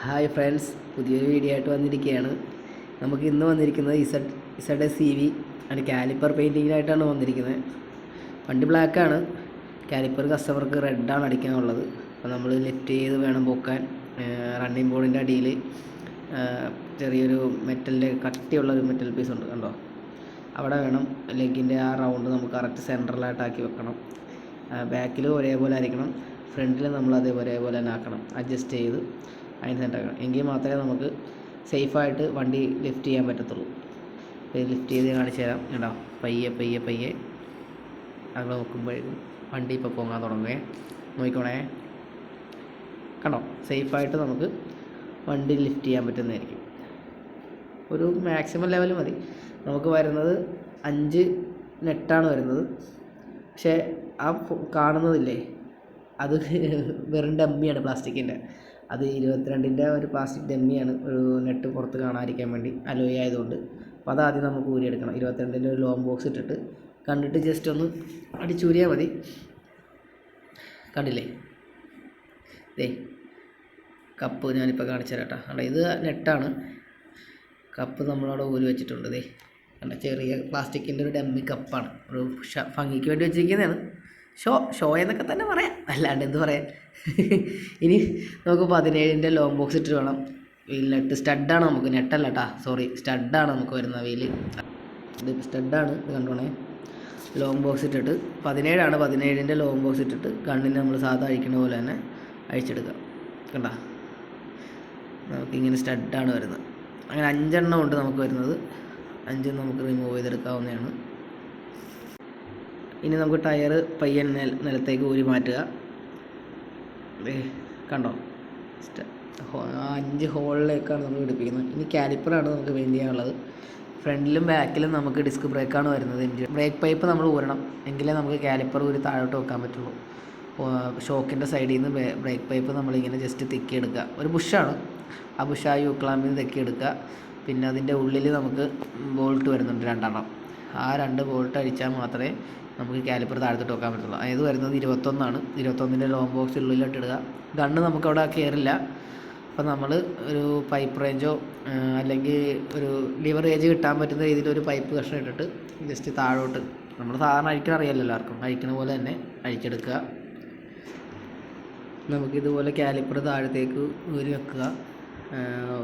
Hi friends, പുതിയൊരു video ആയിട്ട് വന്നിരിക്കുകയാണ്. നമുക്ക് ഇന്ന് വന്നിരിക്കുന്നത് ZS-EV അതിൻ്റെ കാലിപ്പർ പെയിൻറ്റിങ്ങിനായിട്ടാണ് വന്നിരിക്കുന്നത്. വണ്ടി ബ്ലാക്കാണ്, കാലിപ്പർ കസ്റ്റമർക്ക് റെഡാണ് അടിക്കാനുള്ളത്. അപ്പോൾ നമ്മൾ ലിഫ്റ്റ് ചെയ്ത് വേണം പൊക്കാൻ. റണ്ണിങ് ബോർഡിൻ്റെ അടിയിൽ ചെറിയൊരു മെറ്റലിൻ്റെ കട്ടിയുള്ളൊരു മെറ്റൽ പീസ് ഉണ്ട്, കണ്ടോ? അവിടെ വേണം ലെഗിൻ്റെ ആ റൗണ്ട് നമുക്ക് കറക്റ്റ് സെൻട്രലായിട്ടാക്കി വെക്കണം. ബാക്കിൽ ഒരേപോലെ ആയിരിക്കണം, ഫ്രണ്ടിൽ നമ്മൾ അതേപോലെ തന്നെ ആക്കണം. അഡ്ജസ്റ്റ് ചെയ്ത് അതിന് സെൻറ്ററാക്കണം, എങ്കിൽ മാത്രമേ നമുക്ക് സേഫായിട്ട് വണ്ടി ലിഫ്റ്റ് ചെയ്യാൻ പറ്റത്തുള്ളൂ. ലിഫ്റ്റ് ചെയ്ത് കാണിച്ചു തരാം. കേട്ടോ, പയ്യെ അങ്ങനെ നോക്കുമ്പോഴേക്കും വണ്ടി ഇപ്പോൾ പൊങ്ങാൻ തുടങ്ങുകയെ. നോക്കിക്കോണേ, കണ്ടോ? സേഫായിട്ട് നമുക്ക് വണ്ടി ലിഫ്റ്റ് ചെയ്യാൻ പറ്റുന്നതായിരിക്കും. ഒരു മാക്സിമം ലെവൽ മതി. നമുക്ക് വരുന്നത് 5 നെറ്റാണ് വരുന്നത്. പക്ഷേ ആ കാണുന്നതില്ലേ, അത് വെറും ഡമ്മിയാണ്, പ്ലാസ്റ്റിക്കിൻ്റെ. അത് 22ൻ്റെ ഒരു പ്ലാസ്റ്റിക് ഡമ്മിയാണ്, ഒരു നെറ്റ് പുറത്ത് കാണാതിരിക്കാൻ വേണ്ടി, അലോയ് ആയതുകൊണ്ട്. അപ്പോൾ അതാദ്യം നമുക്ക് ഊരിയെടുക്കണം. 22ൻ്റെ ഒരു ലോങ് ബോക്സ് ഇട്ടിട്ട് കണ്ടിട്ട് ജസ്റ്റ് ഒന്ന് അടിച്ചൂരിയാൽ മതി. കണ്ടില്ലേ, കപ്പ് ഞാനിപ്പോൾ കാണിച്ചു തരാം കേട്ടോ. കണ്ടോ, ഇത് നെറ്റാണ്. കപ്പ് നമ്മളവിടെ ഊരി വെച്ചിട്ടുണ്ട്. കണ്ട, ചെറിയ പ്ലാസ്റ്റിക്കിൻ്റെ ഒരു ഡമ്മി കപ്പാണ്. ഒരു ഭംഗിക്ക് വേണ്ടി വെച്ചിരിക്കുന്നതാണ്. ഷോ എന്നൊക്കെ തന്നെ പറയാം, അല്ലാണ്ട് എന്ത് പറയാം. ഇനി നമുക്ക് 17ൻ്റെ ലോങ് ബോക്സ് ഇട്ടിട്ട് വേണം. വീൽ നെറ്റ് സ്റ്റഡാണ് നമുക്ക്, നെറ്റല്ല കേട്ടോ, സോറി, സ്റ്റഡാണ് നമുക്ക് വരുന്ന വീല്. ഇത് സ്റ്റഡാണ്, ഇത് കണ്ടോണേ. ലോങ് ബോക്സ് ഇട്ടിട്ട് 17ആണ്, 17ൻ്റെ ലോങ് ബോക്സ് ഇട്ടിട്ട് കണ്ണിന് നമ്മൾ സാധാ അഴിക്കുന്ന പോലെ തന്നെ അഴിച്ചെടുക്കാം. കണ്ട, നമുക്കിങ്ങനെ സ്റ്റഡാണ് വരുന്നത്. അങ്ങനെ 5 എണ്ണം ഉണ്ട് നമുക്ക് വരുന്നത്. 5 നമുക്ക് റിമൂവ് ചെയ്തെടുക്കാവുന്നതാണ്. ഇനി നമുക്ക് ടയർ പയ്യൻ നിലത്തേക്ക് ഊരി മാറ്റുക. കണ്ടോ, 5 ഹോളിലേക്കാണ് നമ്മൾ പിടിപ്പിക്കുന്നത്. ഇനി കാലിപ്പറാണ് നമുക്ക് പെയിൻറ്റ് ചെയ്യാനുള്ളത്. ഫ്രണ്ടിലും ബാക്കിലും നമുക്ക് ഡിസ്ക് ബ്രേക്കാണ് വരുന്നത്. ബ്രേക്ക് പൈപ്പ് നമ്മൾ ഊരണം, എങ്കിലേ നമുക്ക് കാലിപ്പർ ഊരി താഴോട്ട് വെക്കാൻ പറ്റുള്ളൂ. ഷോക്കിൻ്റെ സൈഡിൽ നിന്ന് ബ്രേക്ക് പൈപ്പ് നമ്മളിങ്ങനെ ജസ്റ്റ് തെക്കിയെടുക്കുക. ഒരു ബുഷാണ്, ആ ബുഷ് ആ യൂക്ലാമ്പിൽ നിന്ന് തെക്കിയെടുക്കുക. പിന്നെ അതിൻ്റെ ഉള്ളിൽ നമുക്ക് ബോൾട്ട് വരുന്നുണ്ട് 2 എണ്ണം. ആ 2 ബോൾട്ട് അടിച്ചാൽ മാത്രമേ നമുക്ക് കാലിപ്പർ താഴത്തോട്ട് വെക്കാൻ പറ്റുള്ളൂ. അത് വരുന്നത് 21ആണ്. 21ൻ്റെ ലോങ് ബോക്സ് ഉള്ളിലോട്ട് ഇടുക. ഗണ്ണ് നമുക്കവിടെ കയറില്ല. അപ്പോൾ നമ്മൾ ഒരു പൈപ്പ് റേഞ്ചോ അല്ലെങ്കിൽ ഒരു ലിവറേജ് കിട്ടാൻ പറ്റുന്ന രീതിയിൽ ഒരു പൈപ്പ് കഷ്ണം ഇട്ടിട്ട് ജസ്റ്റ് താഴോട്ട്, നമ്മൾ സാധാരണ അഴിക്കാൻ അറിയാമല്ലോ എല്ലാവർക്കും, അഴിക്കുന്ന പോലെ തന്നെ അഴിച്ചെടുക്കുക. നമുക്കിതുപോലെ കാലിപ്പർ താഴത്തേക്ക് ഊരി വെക്കുക.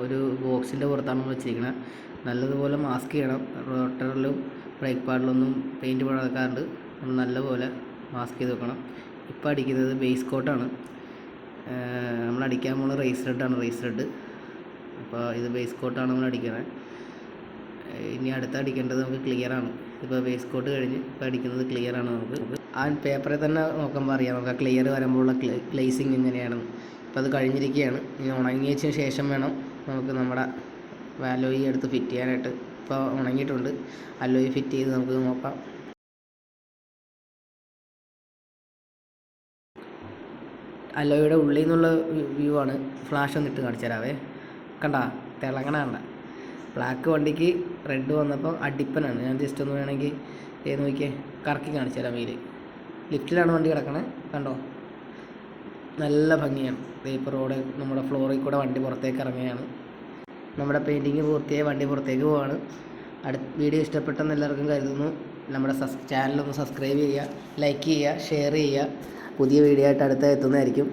ഒരു ബോക്സിൻ്റെ പുറത്താണ് നമ്മൾ വെച്ചിരിക്കുന്നത്. നല്ലതുപോലെ മാസ്ക് ചെയ്യണം. റോട്ടറിലും ബ്രേക്ക് പാഡിലൊന്നും പെയിൻറ്റ് പഴക്കാറുണ്ട്, നമ്മൾ നല്ലപോലെ മാസ്ക് ചെയ്ത് വെക്കണം. ഇപ്പോൾ അടിക്കുന്നത് ബേസ് കോട്ടാണ്. നമ്മൾ അടിക്കാൻ പോകുന്നത് റേസ് റെഡ്. അപ്പോൾ ഇത് ബേസ് കോട്ടാണ് നമ്മൾ അടിക്കുന്നത്. ഇനി അടുത്ത് അടിക്കേണ്ടത് നമുക്ക് ക്ലിയറാണ്. ഇപ്പോൾ ബേസ് കോട്ട് കഴിഞ്ഞ് ഇപ്പോൾ അടിക്കുന്നത് ക്ലിയറാണ്. നമുക്ക് ആ പേപ്പറിൽ തന്നെ നോക്കുമ്പോൾ അറിയാം നമുക്ക് ആ ക്ലിയർ വരുമ്പോഴുള്ള ഗ്ലേസിങ് എങ്ങനെയാണെന്ന്. ഇപ്പോൾ അത് കഴിഞ്ഞിരിക്കുകയാണ്. ഇനി ഉണങ്ങിയതിന് ശേഷം വേണം നമുക്ക് നമ്മുടെ അലോയ് എടുത്ത് ഫിറ്റ് ചെയ്യാനായിട്ട്. ഇപ്പോൾ ഉണങ്ങിയിട്ടുണ്ട്, അലോയ് ഫിറ്റ് ചെയ്ത് നമുക്ക് നോക്കാം. അലോയുടെ ഉള്ളിൽ നിന്നുള്ള വ്യൂ ആണ്. ഫ്ലാഷ് ഒന്നിട്ട് കാണിച്ചു തരാവേ. കണ്ട, തിളങ്ങണ കണ്ട. ബ്ലാക്ക് വണ്ടിക്ക് റെഡ് വന്നപ്പോൾ അടിപ്പനാണ്. ഞാൻ ജസ്റ്റ് ഒന്ന് വേണമെങ്കിൽ നോക്കിയേ, കറക്കി കാണിച്ചു തരാം. വീല് ലിഫ്റ്റിലാണ് വണ്ടി കിടക്കണേ, കണ്ടോ? നല്ല ഭംഗിയാണ്. ഇപ്പോൾ റോഡ് നമ്മുടെ ഫ്ലോറിൽ കൂടെ വണ്ടി പുറത്തേക്ക് ഇറങ്ങുകയാണ്. നമ്മുടെ പെയിൻറ്റിങ് പൂർത്തിയായി വണ്ടി പുറത്തേക്ക് പോവാണ്. അടുത്ത വീഡിയോ ഇഷ്ടപ്പെട്ടെന്ന് എല്ലാവർക്കും കരുതുന്നു. നമ്മുടെ ചാനലൊന്ന് സബ്സ്ക്രൈബ് ചെയ്യുക, ലൈക്ക് ചെയ്യുക, ഷെയർ ചെയ്യുക. പുതിയ വീഡിയോ ആയിട്ട് അടുത്ത എത്തുന്നതായിരിക്കും.